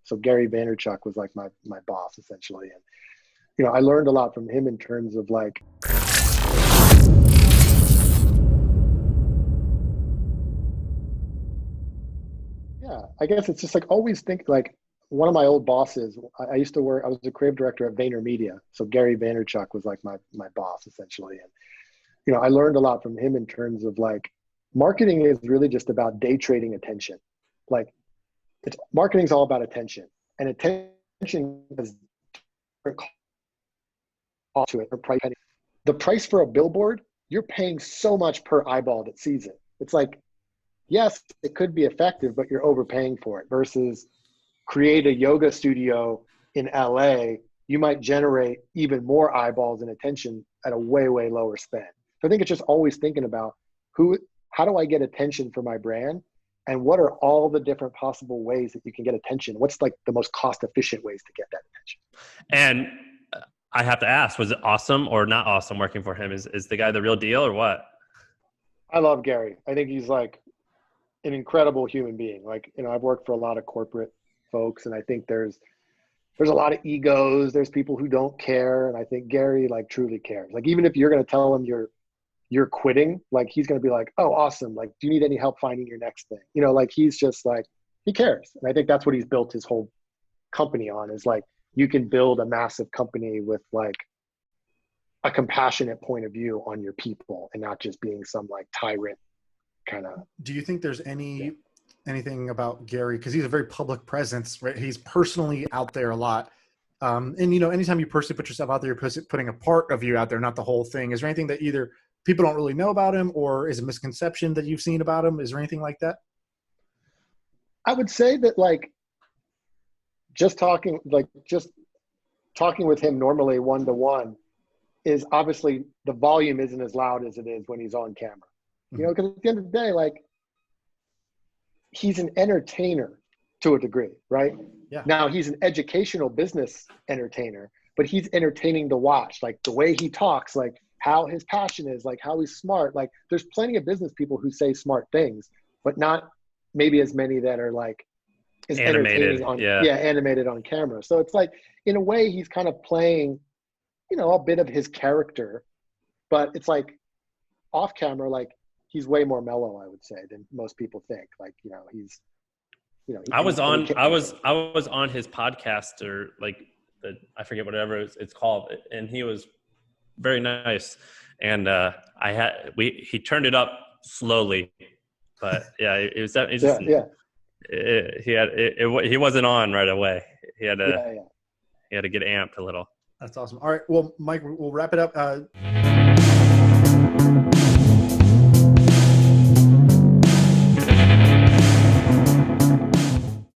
So Gary Vaynerchuk was like my boss essentially. And, I learned a lot from him in terms of like, yeah, I guess it's just like always think like one of my old bosses, I used to work, I was the creative director at VaynerMedia. So Gary Vaynerchuk was like my boss essentially. And, I learned a lot from him in terms of like, marketing is really just about day trading attention. Like marketing is all about attention, and attention has different cost to it or price. The price for a billboard, you're paying so much per eyeball that sees it. It's like, yes, it could be effective, but you're overpaying for it versus create a yoga studio in LA, you might generate even more eyeballs and attention at a way, way lower spend. So I think it's just always thinking about how do I get attention for my brand? And what are all the different possible ways that you can get attention? What's like the most cost efficient ways to get that attention? And I have to ask, was it awesome or not awesome working for him? Is the guy the real deal or what? I love Gary. I think he's like an incredible human being. Like, I've worked for a lot of corporate folks, and I think there's a lot of egos. There's people who don't care. And I think Gary like truly cares. Like, even if you're going to tell him you're quitting, like he's going to be like, oh, awesome. Like, do you need any help finding your next thing? Like he's just like, he cares. And I think that's what he's built his whole company on, is like, you can build a massive company with like a compassionate point of view on your people and not just being some like tyrant kind of. Do you think there's anything about Gary, because he's a very public presence, right? He's personally out there a lot. And, anytime you personally put yourself out there, you're putting a part of you out there, not the whole thing. Is there anything that either people don't really know about him, or is a misconception that you've seen about him? Is there anything like that? I would say that like, just talking with him normally one-to-one is obviously the volume isn't as loud as it is when he's on camera, because at the end of the day, like, he's an entertainer to a degree, right? Yeah. Now he's an educational business entertainer, but he's entertaining to watch, like the way he talks, like how his passion is, like how he's smart. Like there's plenty of business people who say smart things, but not maybe as many that are like is Animated, animated on camera. So it's like, in a way, he's kind of playing, a bit of his character, but it's like off camera, like he's way more mellow, I would say, than most people think. Like, he's, I was on his podcast, or like I forget whatever it's called, and he was very nice. And he turned it up slowly, but yeah, it was that. He wasn't on right away. He had to get amped a little. That's awesome. All right. Well, Mike, we'll wrap it up.